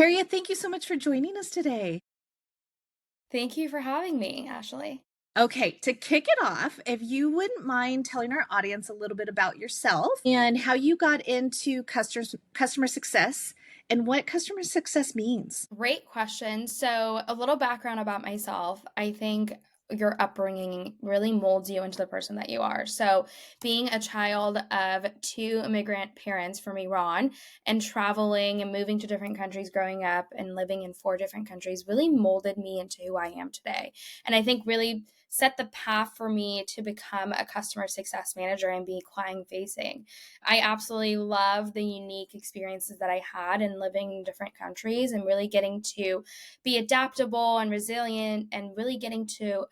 Harriet, thank you so much for joining us today. Thank you for having me, Ashley. Okay, to kick it off, if you wouldn't mind telling our audience a little bit about yourself and how you got into customer success and what customer success means. Great question. So, a little background about myself. I think your upbringing really molds you into the person that you are. So, being a child of two immigrant parents from Iran and traveling and moving to different countries growing up and living in four different countries really molded me into who I am today. And I think really set the path for me to become a customer success manager and be client facing. I absolutely love the unique experiences that I had in living in different countries and really getting to be adaptable and resilient and really getting to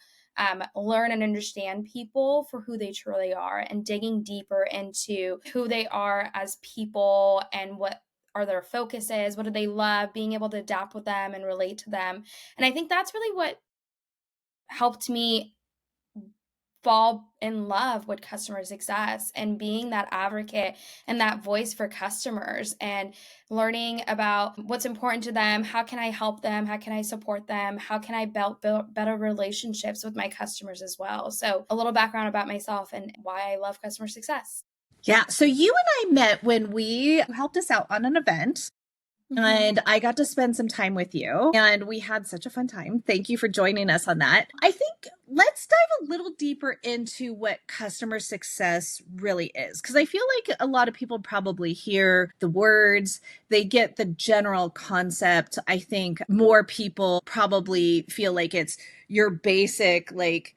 learn and understand people for who they truly are and digging deeper into who they are as people and what are their focuses, what do they love, being able to adapt with them and relate to them. And I think that's really what helped me fall in love with customer success and being that advocate and that voice for customers and learning about what's important to them. How can I help them? How can I support them? How can I build better relationships with my customers as well? So, a little background about myself and why I love customer success. Yeah, so you and I met when we helped us out on an event. Mhm. And I got to spend some time with you, and we had such a fun time. Thank you for joining us on that. I think let's dive a little deeper into what customer success really is, because I feel like a lot of people probably hear the words, they get the general concept. I think more people probably feel like it's your basic, like,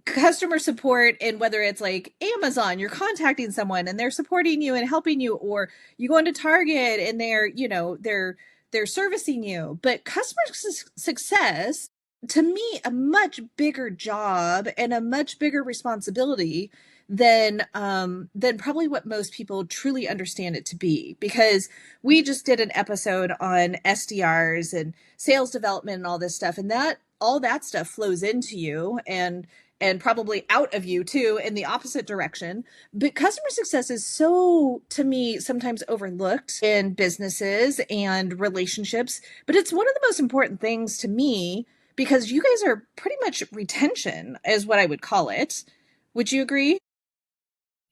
customer support, and whether it's like Amazon, you're contacting someone and they're supporting you and helping you, or you go into Target and they're servicing you. But success, to me, a much bigger job and a much bigger responsibility than probably what most people truly understand it to be, because we just did an episode on SDRs and sales development and all this stuff, and that all that stuff flows into you and probably out of you too in the opposite direction. But customer success is so, to me, sometimes overlooked in businesses and relationships. But it's one of the most important things to me, because you guys are pretty much retention, is what I would call it. Would you agree?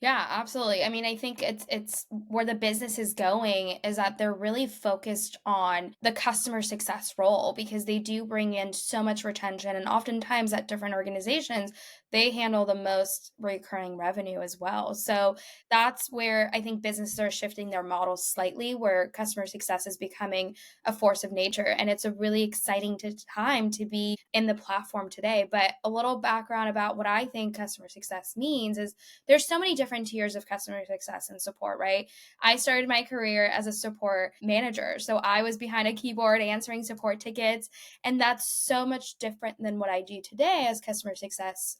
Yeah, absolutely. I mean, I think it's where the business is going is that they're really focused on the customer success role because they do bring in so much retention and oftentimes at different organizations, they handle the most recurring revenue as well. So that's where I think businesses are shifting their models slightly where customer success is becoming a force of nature and it's a really exciting time to be in the platform today. But a little background about what I think customer success means is there's so many different tiers of customer success and support, right? I started my career as a support manager. So I was behind a keyboard answering support tickets. And that's so much different than what I do today as a customer success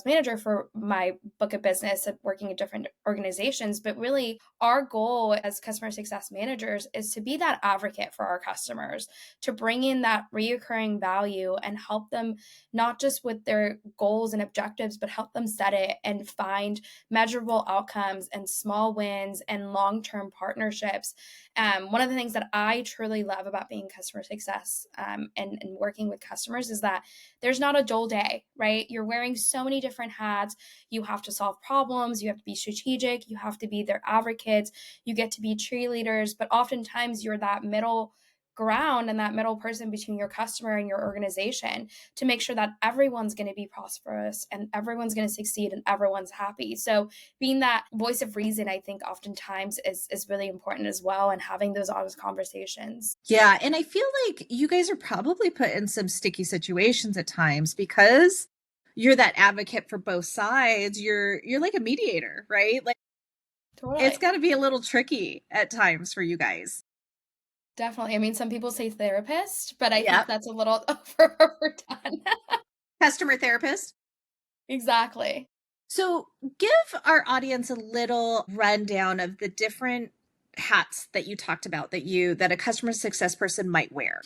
manager for my book of business of working at different organizations. But really, our goal as customer success managers is to be that advocate for our customers, to bring in that reoccurring value and help them not just with their goals and objectives, but help them set it and find measurable outcomes and small wins and long term partnerships. One of the things that I truly love about being customer success and working with customers is that there's not a dull day, right? You're wearing so many different hats. You have to solve problems, you have to be strategic, you have to be their advocates, you get to be cheerleaders, but oftentimes you're that middle ground and that middle person between your customer and your organization to make sure that everyone's going to be prosperous and everyone's going to succeed and everyone's happy. So being that voice of reason, I think oftentimes is really important as well and having those honest conversations. Yeah, and I feel like you guys are probably put in some sticky situations at times because you're that advocate for both sides. You're like a mediator, right? Like, it's Totally. got to be a little tricky at times for you guys. Definitely. I mean, some people say therapist, but I think Yeah. that's a little overdone. Customer therapist. Exactly. So, give our audience a little rundown of the different hats that you talked about that a customer success person might wear.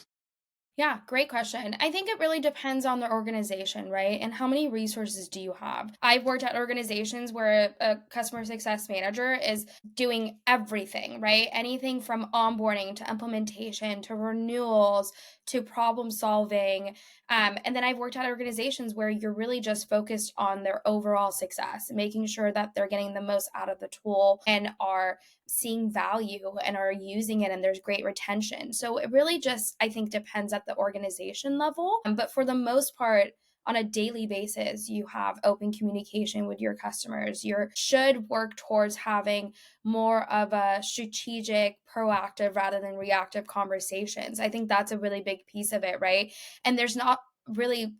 Yeah, great question. I think it really depends on the organization, right? And how many resources do you have? I've worked at organizations where a customer success manager is doing everything, right? Anything from onboarding to implementation to renewals to problem solving. And then I've worked at organizations where you're really just focused on their overall success, making sure that they're getting the most out of the tool and are seeing value and are using it and there's great retention. So it really just, I think, depends at the organization level. But for the most part, on a daily basis, you have open communication with your customers. You should work towards having more of a strategic, proactive rather than reactive conversations. I think that's a really big piece of it, right? And there's not really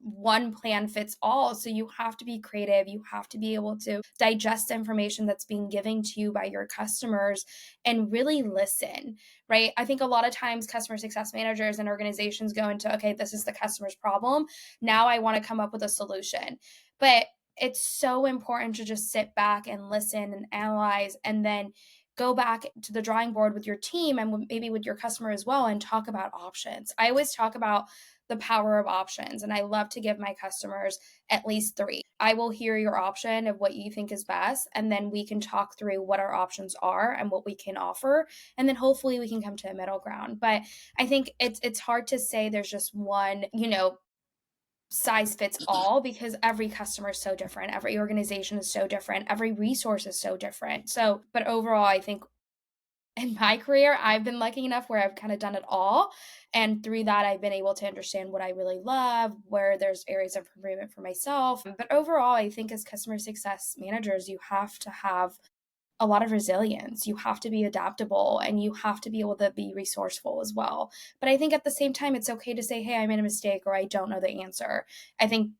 one plan fits all. So you have to be creative. You have to be able to digest information that's being given to you by your customers and really listen, right? I think a lot of times customer success managers and organizations go into, okay, this is the customer's problem. Now I want to come up with a solution. But it's so important to just sit back and listen and analyze and then go back to the drawing board with your team and maybe with your customer as well and talk about options. I always talk about the power of options. And I love to give my customers at least three. I will hear your option of what you think is best, and then we can talk through what our options are and what we can offer. And then hopefully we can come to a middle ground. But I think it's hard to say there's just one, size fits all because every customer is so different. Every organization is so different. Every resource is so different. So, but overall, I think in my career, I've been lucky enough where I've kind of done it all. And through that, I've been able to understand what I really love, where there's areas of improvement for myself. But overall, I think as customer success managers, you have to have a lot of resilience. You have to be adaptable and you have to be able to be resourceful as well. But I think at the same time, it's okay to say, hey, I made a mistake or I don't know the answer. I think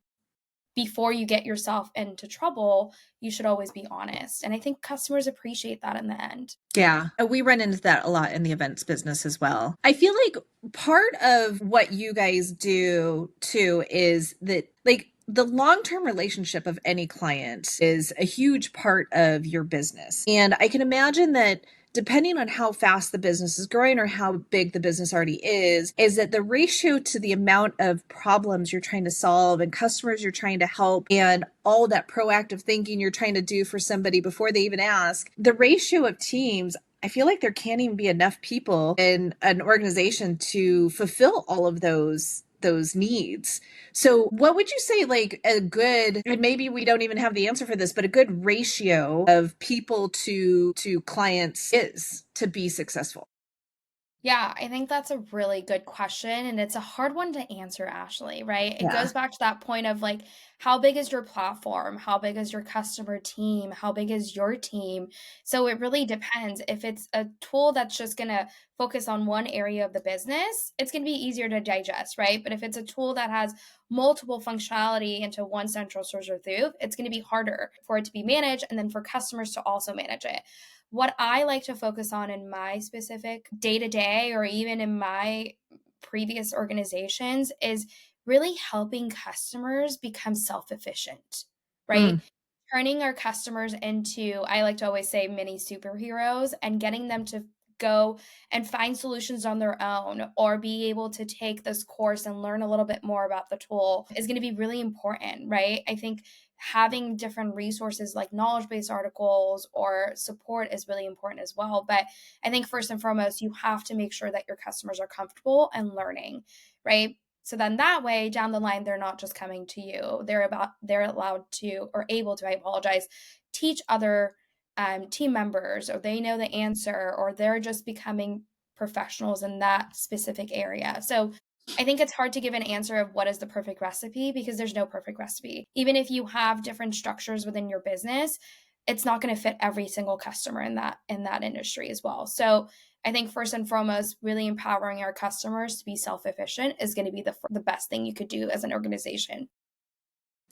before you get yourself into trouble, you should always be honest. And I think customers appreciate that in the end. Yeah, we run into that a lot in the events business as well. I feel like part of what you guys do too is that, like, the long-term relationship of any client is a huge part of your business. And I can imagine that depending on how fast the business is growing or how big the business already is that the ratio to the amount of problems you're trying to solve and customers you're trying to help and all that proactive thinking you're trying to do for somebody before they even ask, the ratio of teams, I feel like there can't even be enough people in an organization to fulfill all of those needs. So what would you say, like, a good, and maybe we don't even have the answer for this, but a good ratio of people to clients is to be successful? Yeah, I think that's a really good question. And it's a hard one to answer, Ashley, right? It Yeah. goes back to that point of like, how big is your platform? How big is your customer team? How big is your team? So it really depends. If it's a tool that's just going to focus on one area of the business, it's going to be easier to digest, right? But if it's a tool that has multiple functionality into one central source of truth, it's going to be harder for it to be managed and then for customers to also manage it. What I like to focus on in my specific day to day or even in my previous organizations is really helping customers become self efficient, right? Mm. Turning our customers into, I like to always say, mini superheroes and getting them to go and find solutions on their own or be able to take this course and learn a little bit more about the tool is going to be really important, right? I think having different resources like knowledge based articles or support is really important as well. But I think first and foremost, you have to make sure that your customers are comfortable and learning, right? So then that way down the line, they're not just coming to you. They're allowed to or able to, I apologize, teach other team members, or they know the answer, or they're just becoming professionals in that specific area. So I think it's hard to give an answer of what is the perfect recipe because there's no perfect recipe. Even if you have different structures within your business, it's not going to fit every single customer in that industry as well. So I think first and foremost, really empowering our customers to be self-efficient is going to be the best thing you could do as an organization.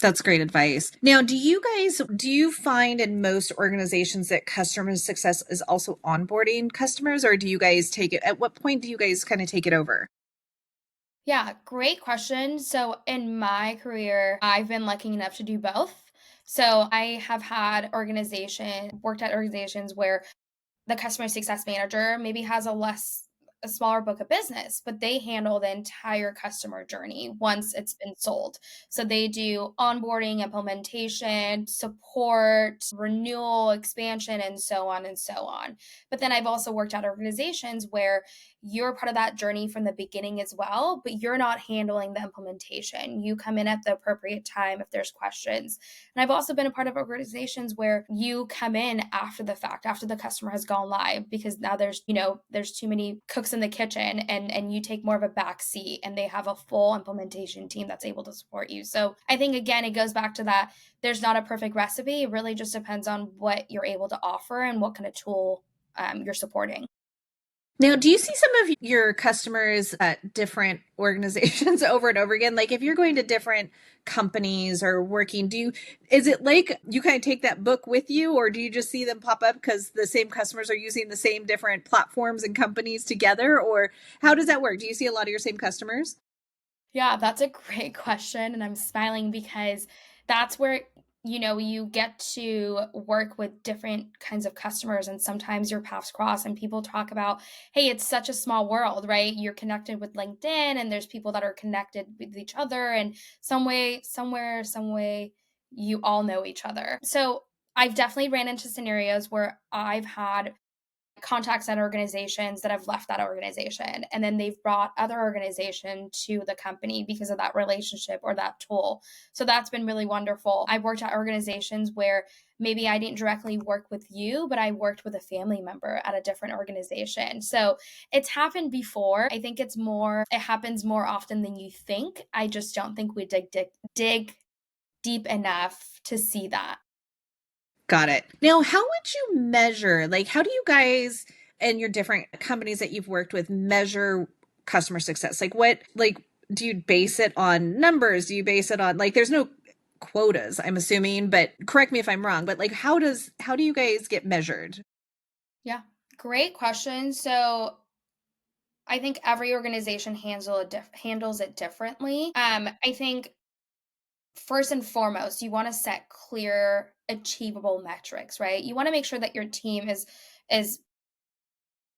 That's great advice. Now, do you find in most organizations that customer success is also onboarding customers, or do you guys take it, at what point do you guys kind of take it over? Yeah, great question. So in my career, I've been lucky enough to do both. So I have worked at organizations where the customer success manager maybe has a less a smaller book of business, but they handle the entire customer journey once it's been sold. So they do onboarding, implementation, support, renewal, expansion, and so on and so on. But then I've also worked at organizations where you're part of that journey from the beginning as well, but you're not handling the implementation. You come in at the appropriate time if there's questions. And I've also been a part of organizations where you come in after the fact, after the customer has gone live, because now there's too many cooks in the kitchen, and you take more of a back seat, and they have a full implementation team that's able to support you. So I think, again, it goes back to that there's not a perfect recipe. It really just depends on what you're able to offer and what kind of tool you're supporting. Now, do you see some of your customers at different organizations over and over again? Like if you're going to different companies or working, is it like you kind of take that book with you, or do you just see them pop up because the same customers are using the same different platforms and companies together? Or how does that work? Do you see a lot of your same customers? Yeah, that's a great question. And I'm smiling because that's where, you get to work with different kinds of customers, and sometimes your paths cross and people talk about, hey, it's such a small world, right? You're connected with LinkedIn, and there's people that are connected with each other, and some way, somewhere, some way, you all know each other. So I've definitely ran into scenarios where I've had contacts at organizations that have left that organization, and then they've brought other organization to the company because of that relationship or that tool. So that's been really wonderful. I've worked at organizations where maybe I didn't directly work with you, but I worked with a family member at a different organization. So it's happened before. I think it happens more often than you think. I just don't think we dig deep enough to see that. Got it. Now, how would you measure, like, how do you guys and your different companies that you've worked with measure customer success? Do you base it on numbers? Do you base it on, like, there's no quotas, I'm assuming, but correct me if I'm wrong, but like, how do you guys get measured? Yeah, great question. So I think every organization handles it differently. I think first and foremost, you want to set clear, achievable metrics, right? You want to make sure that your team is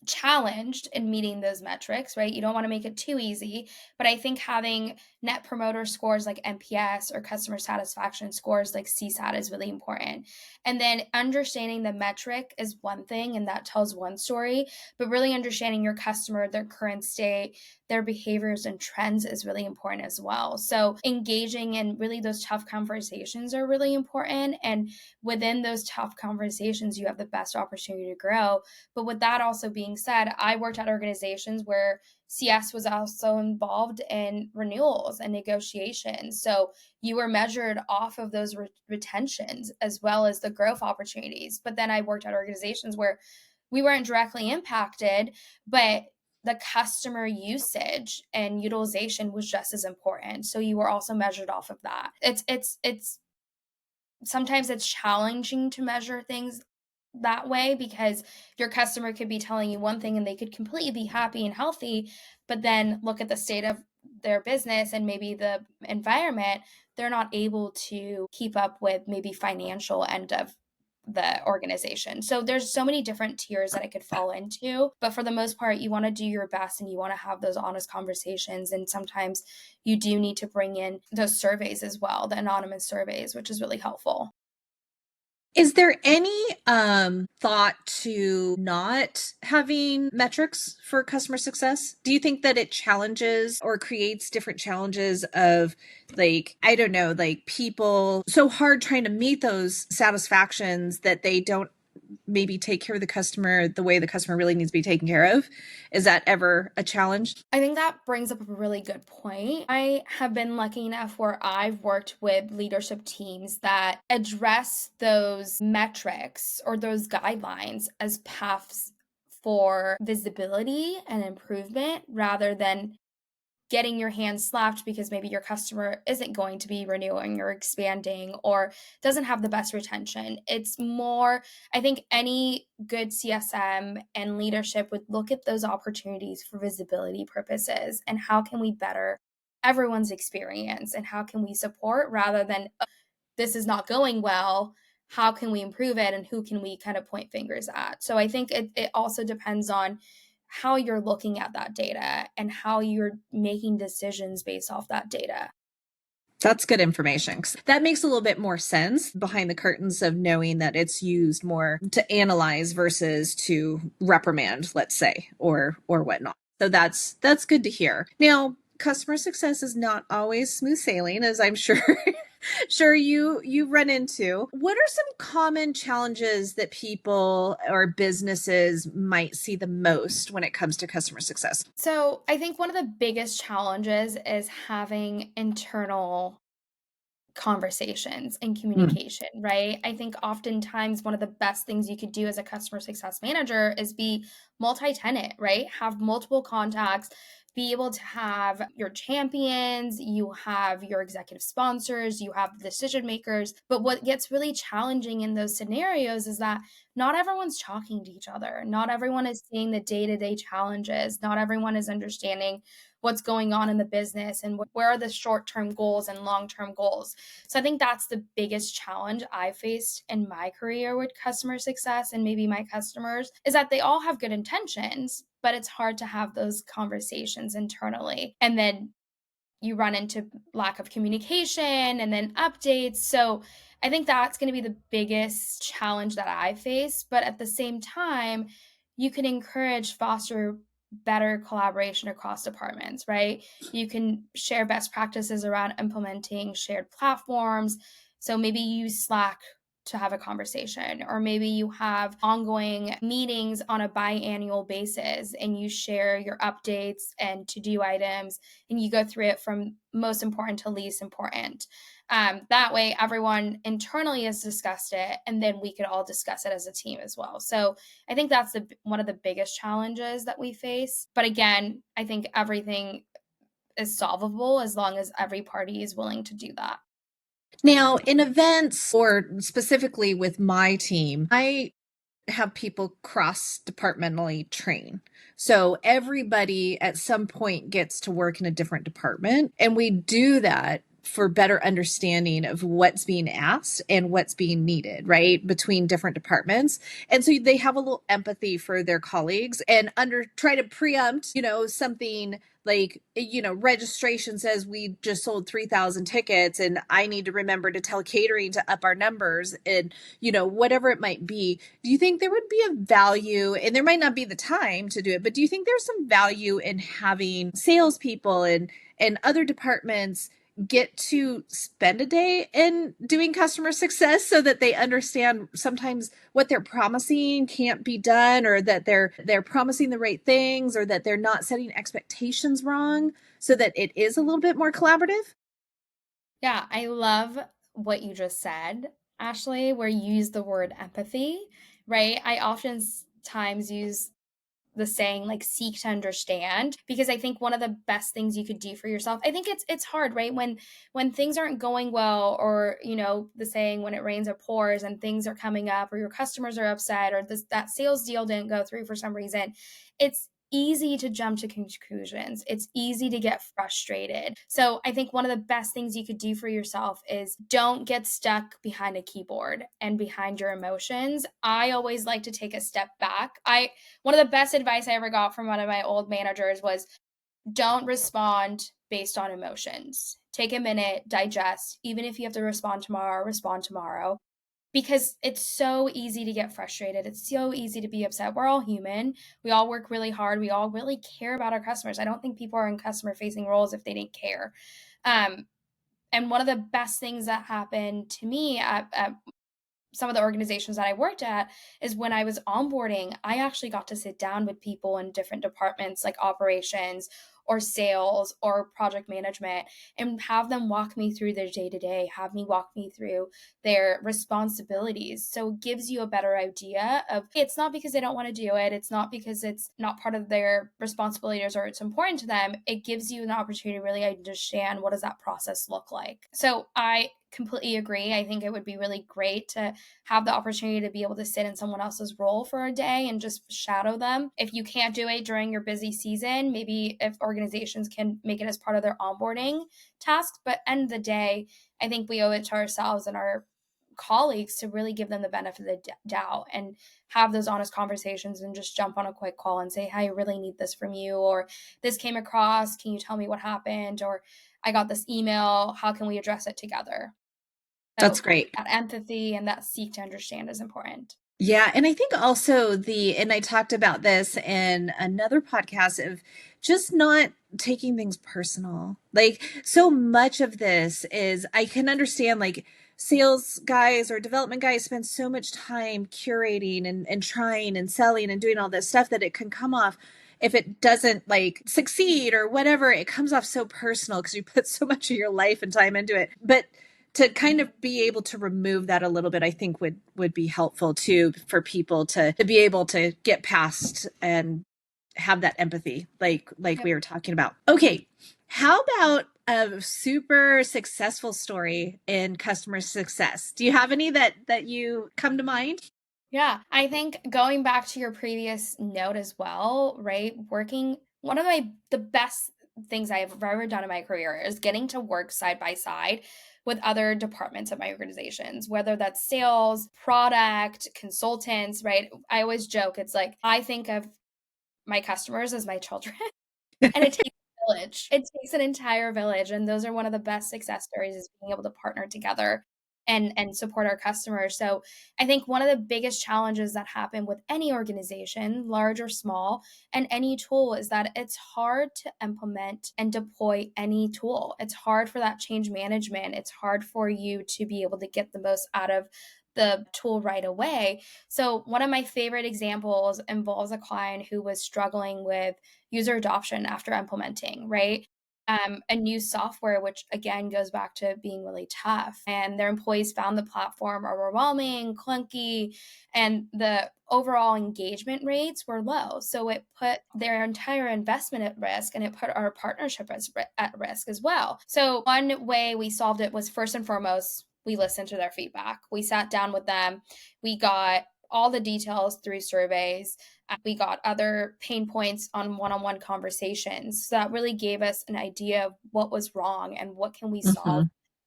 challenged in meeting those metrics, right? You don't want to make it too easy, but I think having net promoter scores like NPS or customer satisfaction scores like CSAT is really important. And then understanding the metric is one thing, and that tells one story, but really understanding your customer, their current state, their behaviors and trends is really important as well. So engaging in really those tough conversations are really important. And within those tough conversations, you have the best opportunity to grow. But with that also being said, I worked at organizations where CS was also involved in renewals and negotiations. So you were measured off of those retentions as well as the growth opportunities. But then I worked at organizations where we weren't directly impacted, but the customer usage and utilization was just as important. So you were also measured off of that. It's sometimes it's challenging to measure things that way because your customer could be telling you one thing and they could completely be happy and healthy, but then look at the state of their business and maybe the environment, they're not able to keep up with maybe financial end of the organization. So there's so many different tiers that it could fall into, but for the most part you want to do your best and you want to have those honest conversations, and sometimes you do need to bring in those surveys as well, the anonymous surveys, which is really helpful. Is there any thought to not having metrics for customer success? Do you think that it challenges or creates different challenges of, like, I don't know, like people so hard trying to meet those satisfactions that they don't maybe take care of the customer the way the customer really needs to be taken care of? Is that ever a challenge? I think that brings up a really good point. I have been lucky enough where I've worked with leadership teams that address those metrics or those guidelines as paths for visibility and improvement rather than getting your hands slapped because maybe your customer isn't going to be renewing or expanding or doesn't have the best retention. It's more, I think any good CSM and leadership would look at those opportunities for visibility purposes and how can we better everyone's experience and how can we support rather than this is not going well. How can we improve it and who can we kind of point fingers at? So I think it also depends on how you're looking at that data and how you're making decisions based off that data. That's good information. That makes a little bit more sense behind the curtains of knowing that it's used more to analyze versus to reprimand, let's say, or whatnot. So that's good to hear. Now, customer success is not always smooth sailing, as I'm sure you run into. What are some common challenges that people or businesses might see the most when it comes to customer success? So I think one of the biggest challenges is having internal conversations and Mm. communication, right? I think oftentimes one of the best things you could do as a customer success manager is be multi-tenant, right? Have multiple contacts, be able to have your champions, you have your executive sponsors, you have decision makers. But what gets really challenging in those scenarios is that not everyone's talking to each other. Not everyone is seeing the day-to-day challenges. Not everyone is understanding what's going on in the business and where are the short-term goals and long-term goals. So I think that's the biggest challenge I faced in my career with customer success and maybe my customers is that they all have good intentions, but it's hard to have those conversations internally. And then you run into lack of communication and then updates. So I think that's going to be the biggest challenge that I face. But at the same time, you can encourage, foster better collaboration across departments, right? You can share best practices around implementing shared platforms. So maybe use Slack to have a conversation, or maybe you have ongoing meetings on a biannual basis and you share your updates and to do items and you go through it from most important to least important. That way, everyone internally has discussed it, and then we could all discuss it as a team as well. So I think that's one of the biggest challenges that we face. But again, I think everything is solvable as long as every party is willing to do that. Now, in events or specifically with my team, I have people cross departmentally train. So everybody at some point gets to work in a different department. And we do that for better understanding of what's being asked and what's being needed, right? Between different departments. And so they have a little empathy for their colleagues and try to preempt, something like, registration says we just sold 3,000 tickets and I need to remember to tell catering to up our numbers and, whatever it might be. Do you think there would be a value, and there might not be the time to do it, but do you think there's some value in having salespeople and other departments get to spend a day in doing customer success so that they understand sometimes what they're promising can't be done, or that they're promising the right things, or that they're not setting expectations wrong, so that it is a little bit more collaborative? Yeah, I love what you just said, Ashley, where you use the word empathy, right? I oftentimes use the saying like seek to understand, because I think one of the best things you could do for yourself, I think it's hard, right? When things aren't going well, or the saying when it rains it pours, and things are coming up, or your customers are upset, or that sales deal didn't go through for some reason, it's easy to jump to conclusions. It's easy to get frustrated. So I think one of the best things you could do for yourself is don't get stuck behind a keyboard and behind your emotions. I always like to take a step back. I One of the best advice I ever got from one of my old managers was don't respond based on emotions. Take a minute, digest. Even if you have to respond tomorrow, respond tomorrow, because it's so easy to get frustrated. It's so easy to be upset. We're all human. We all work really hard. We all really care about our customers. I don't think people are in customer facing roles if they didn't care. Um, and one of the best things that happened to me at some of the organizations that I worked at is when I was onboarding, I actually got to sit down with people in different departments like operations or sales or project management and have them walk me through their day to day, have me walk me through their responsibilities. So it gives you a better idea of it's not because they don't want to do it, it's not because it's not part of their responsibilities or it's important to them. It gives you an opportunity to really understand what does that process look like. So I completely agree. I think it would be really great to have the opportunity to be able to sit in someone else's role for a day and just shadow them. If you can't do it during your busy season, maybe if organizations can make it as part of their onboarding tasks. But end of the day, I think we owe it to ourselves and our colleagues to really give them the benefit of the doubt and have those honest conversations and just jump on a quick call and say, hey, I really need this from you, or this came across, can you tell me what happened, or I got this email, how can we address it together? That's So great. that empathy and that seek to understand is important. Yeah. And I think also and I talked about this in another podcast of just not taking things personal. Like, so much of this is, I can understand, like, sales guys or development guys spend so much time curating and trying and selling and doing all this stuff that it can come off, if it doesn't like succeed or whatever, it comes off so personal because you put so much of your life and time into it. But to kind of be able to remove that a little bit, I think would be helpful too, for people to be able to get past and have that empathy, like Yep. we were talking about. Okay, how about a super successful story in customer success? Do you have any that you come to mind? Yeah, I think going back to your previous note as well, right? One of the best things I have ever done in my career is getting to work side by side with other departments of my organizations, whether that's sales, product, consultants, right? I always joke, it's like I think of my customers as my children. And it takes a village. It takes an entire village, and those are one of the best success stories, is being able to partner together and support our customers. So, I think one of the biggest challenges that happen with any organization, large or small, and any tool is that it's hard to implement and deploy any tool. It's hard for that change management. It's hard for you to be able to get the most out of the tool right away. So, one of my favorite examples involves a client who was struggling with user adoption after implementing, right? A new software, which again goes back to being really tough. And their employees found the platform overwhelming, clunky, and the overall engagement rates were low. So it put their entire investment at risk, and it put our partnership at risk as well. So, one way we solved it was, first and foremost, we listened to their feedback. We sat down with them, we got all the details through surveys. We got other pain points on one-on-one conversations. So that really gave us an idea of what was wrong and what can we solve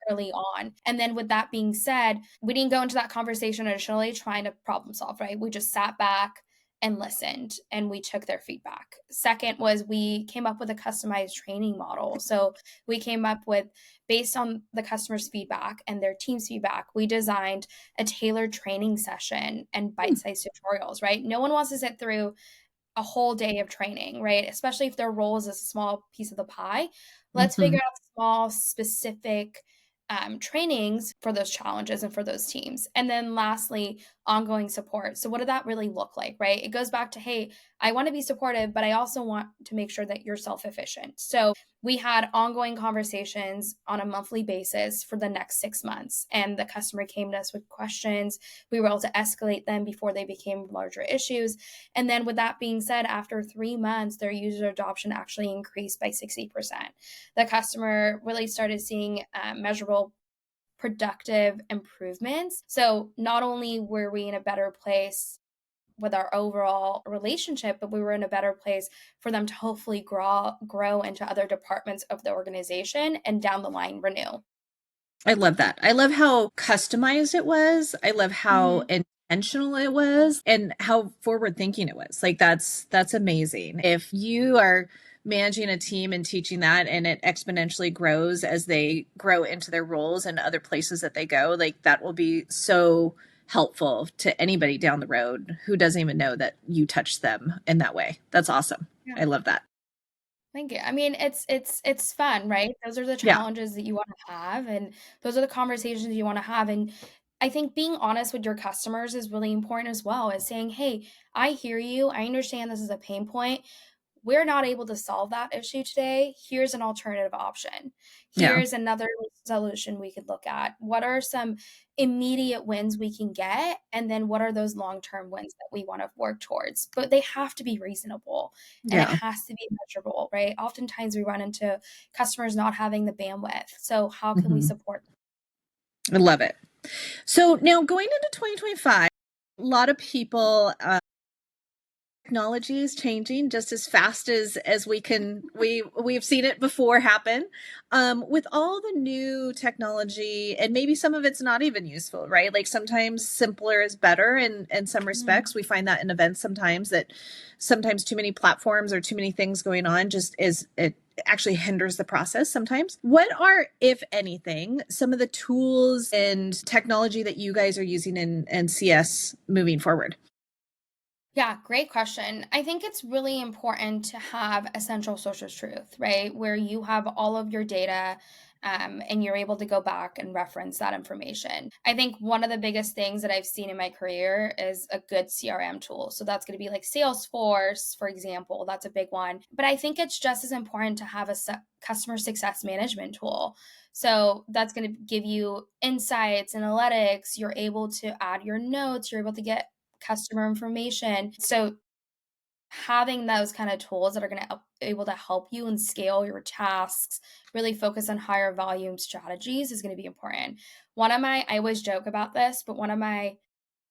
early on. And then with that being said, we didn't go into that conversation initially trying to problem solve, right? We just sat back and listened, and we took their feedback. Second was, we came up with a customized training model. So we came up with, based on the customer's feedback and their team's feedback, we designed a tailored training session and bite-sized tutorials, right? No one wants to sit through a whole day of training, right? Especially if their role is a small piece of the pie. Let's figure out small, specific trainings for those challenges and for those teams. And then lastly, ongoing support. So what did that really look like, right? It goes back to, hey, I want to be supportive, but I also want to make sure that you're self-efficient. So we had ongoing conversations on a monthly basis for the next 6 months. And the customer came to us with questions. We were able to escalate them before they became larger issues. And then with that being said, after 3 months, their user adoption actually increased by 60%. The customer really started seeing measurable productive improvements. So not only were we in a better place with our overall relationship, but we were in a better place for them to hopefully grow into other departments of the organization and down the line renew. I love that. I love how customized it was. I love how intentional it was and how forward thinking it was. Like, that's amazing. If you are managing a team and teaching that, and it exponentially grows as they grow into their roles and other places that they go, like, that will be so helpful to anybody down the road who doesn't even know that you touched them in that way. That's awesome. Yeah. I love that. Thank you. I mean, it's fun, right? Those are the Yeah. challenges that you want to have, and those are the conversations you want to have. And I think being honest with your customers is really important as well, as saying, hey, I hear you. I understand this is a pain point. We're not able to solve that issue today. Here's an alternative option. Yeah. Here's another solution we could look at. What are some immediate wins we can get? And then what are those long-term wins that we want to work towards? But they have to be reasonable, and it has to be measurable, right? Oftentimes we run into customers not having the bandwidth. So how can we support them? I love it. So now, going into 2025, a lot of people technology is changing just as fast as we've seen it before happen. With all the new technology, and maybe some of it's not even useful, right? Like sometimes simpler is better in some respects. We find that in events sometimes, that sometimes too many platforms or too many things going on just is it actually hinders the process sometimes. What are, if anything, some of the tools and technology that you guys are using in CS moving forward? Yeah, great question. I think it's really important to have a central source of truth, right? Where you have all of your data, and you're able to go back and reference that information. I think one of the biggest things that I've seen in my career is a good CRM tool. So that's going to be like Salesforce, for example. That's a big one. But I think it's just as important to have a customer success management tool. So that's going to give you insights, analytics. You're able to add your notes. You're able to get customer information. So having those kind of tools that are going to able to help you and scale your tasks, really focus on higher volume strategies is going to be important. I always joke about this, but one of my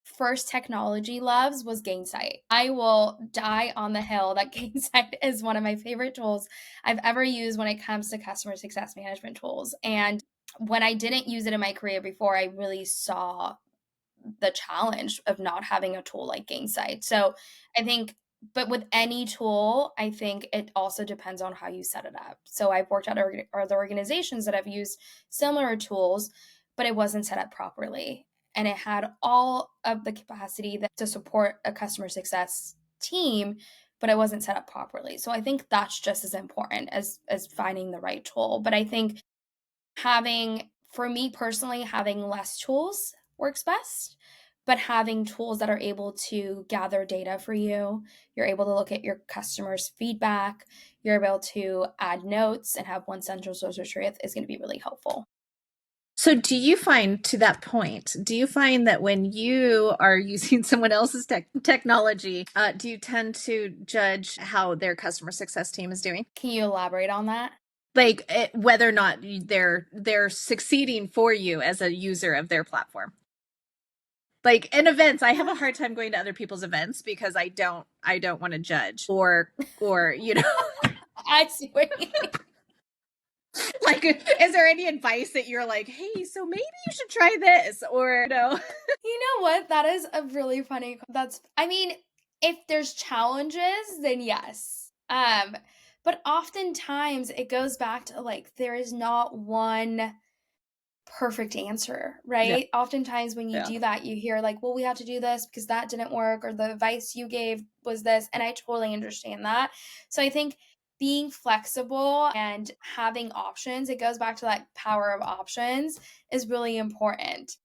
first technology loves was Gainsight. I will die on the hill that Gainsight is one of my favorite tools I've ever used when it comes to customer success management tools. And when I didn't use it in my career before, I really saw the challenge of not having a tool like Gainsight. So I think, but with any tool, I think it also depends on how you set it up. So I've worked at other organizations that have used similar tools, but it wasn't set up properly. And it had all of the capacity to support a customer success team, but it wasn't set up properly. So I think that's just as important as finding the right tool. But I think for me personally, having less tools works best, but having tools that are able to gather data for you, you're able to look at your customers' feedback, you're able to add notes and have one central source of truth is going to be really helpful. So do you find, to that point, do you find that when you are using someone else's technology, do you tend to judge how their customer success team is doing? Can you elaborate on that? Like whether or not they're succeeding for you as a user of their platform? Like in events, I have a hard time going to other people's events because I don't want to judge or I see what you mean. like, is there any advice that you're like, hey, so maybe you should try this, or no? You know what? That is a really funny I mean, if there's challenges, then yes. But oftentimes it goes back to like there is not one perfect answer, Yeah, right? Oftentimes when you yeah. do that, you hear like, well, we have to do this because that didn't work, or the advice you gave was this. And I totally understand that. So I think being flexible and having options, it goes back to that power of options is really important.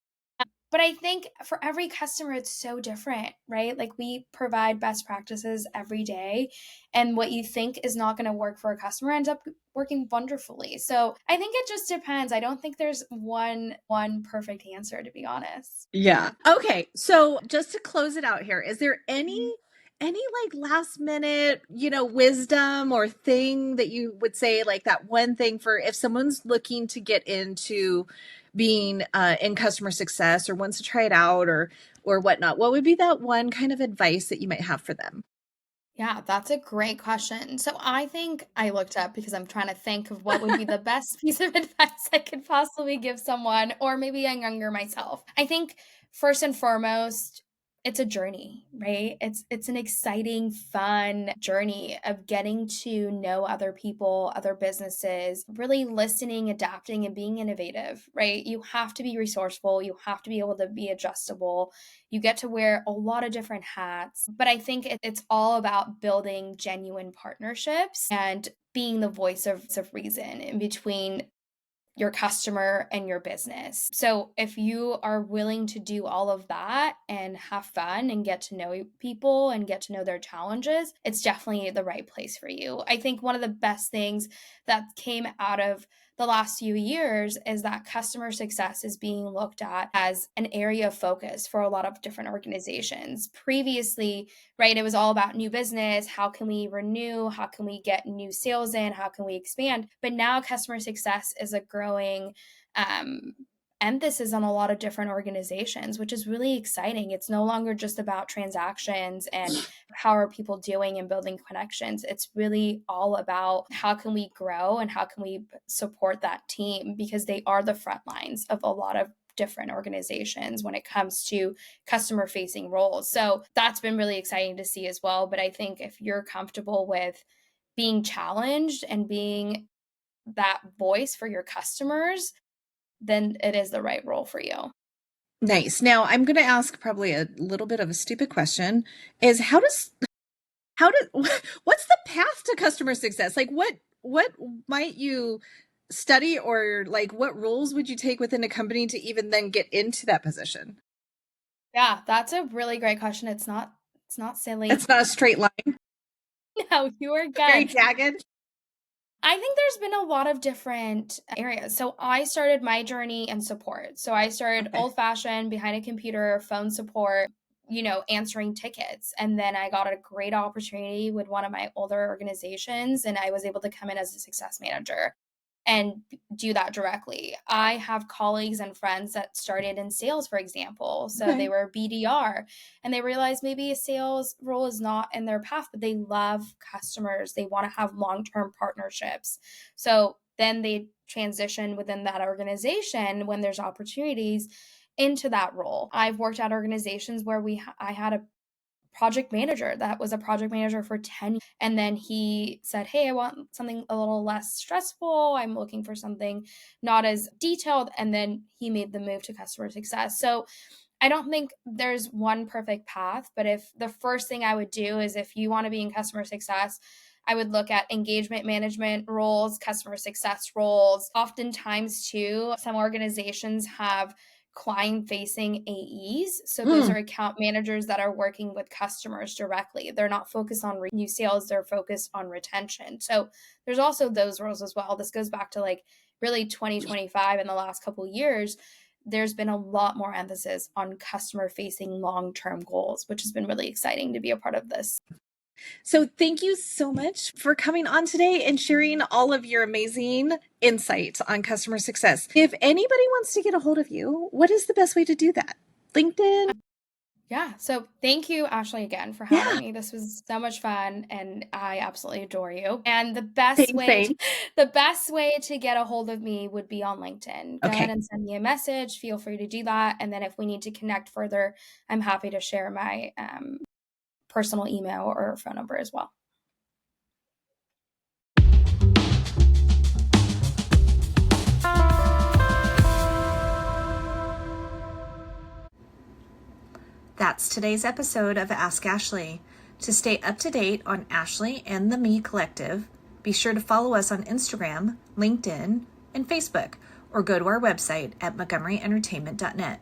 But I think for every customer, it's so different, right? Like we provide best practices every day, and what you think is not going to work for a customer ends up working wonderfully. So I think it just depends. I don't think there's one perfect answer, to be honest. Yeah. Okay. So just to close it out here, is there Mhm. any like last minute, wisdom or thing that you would say, like that one thing for if someone's looking to get into being in customer success or wants to try it out or whatnot, what would be that one kind of advice that you might have for them? Yeah, that's a great question. So I think I looked up because I'm trying to think of what would be the best piece of advice I could possibly give someone, or maybe a younger myself. I think first and foremost, it's a journey, right? It's an exciting, fun journey of getting to know other people, other businesses, really listening, adapting, and being innovative, right? You have to be resourceful, you have to be able to be adjustable, you get to wear a lot of different hats. But I think it's all about building genuine partnerships and being the voice of reason in between your customer and your business. So if you are willing to do all of that and have fun and get to know people and get to know their challenges, it's definitely the right place for you. I think one of the best things that came out of the last few years is that customer success is being looked at as an area of focus for a lot of different organizations. Previously, right, it was all about new business. How can we renew? How can we get new sales in? How can we expand? But now customer success is a growing um, emphasis on a lot of different organizations, which is really exciting. It's no longer just about transactions and how are people doing and building connections. It's really all about how can we grow and how can we support that team, because they are the front lines of a lot of different organizations when it comes to customer facing roles. So that's been really exciting to see as well. But I think if you're comfortable with being challenged and being that voice for your customers, then it is the right role for you. Nice. Now I'm going to ask probably a little bit of a stupid question is what's the path to customer success? Like what might you study, or like what roles would you take within a company to even then get into that position? Yeah, that's a really great question. It's not silly. It's not a straight line. No, you are Very good. jagged. I think there's been a lot of different areas. So I started my journey in support. So I started Okay. old fashioned behind a computer, phone support, answering tickets. And then I got a great opportunity with one of my older organizations, and I was able to come in as a success manager and do that directly. I have colleagues and friends that started in sales, for example. So Okay. they were BDR and they realized maybe a sales role is not in their path, but they love customers. They want to have long-term partnerships. So then they transition within that organization when there's opportunities into that role. I've worked at organizations where I had a project manager that was a project manager for 10 years. And then he said, hey, I want something a little less stressful. I'm looking for something not as detailed. And then he made the move to customer success. So I don't think there's one perfect path, but if the first thing I would do is if you want to be in customer success, I would look at engagement management roles, customer success roles. Oftentimes, too, some organizations have client facing AEs. So those are account managers that are working with customers directly. They're not focused on new sales, they're focused on retention. So there's also those roles as well. This goes back to like really 2025 in the last couple of years. There's been a lot more emphasis on customer facing long-term goals, which has been really exciting to be a part of this. So thank you so much for coming on today and sharing all of your amazing insights on customer success. If anybody wants to get a hold of you, what is the best way to do that? LinkedIn? Yeah. So thank you, Ashley, again for having me. This was so much fun and I absolutely adore you. And the best way to get a hold of me would be on LinkedIn. Go ahead and send me a message. Feel free to do that. And then if we need to connect further, I'm happy to share my personal email or phone number as well. That's today's episode of Ask Ashley. To stay up to date on Ashley and the Me Collective, be sure to follow us on Instagram, LinkedIn, and Facebook, or go to our website at montgomeryentertainment.net.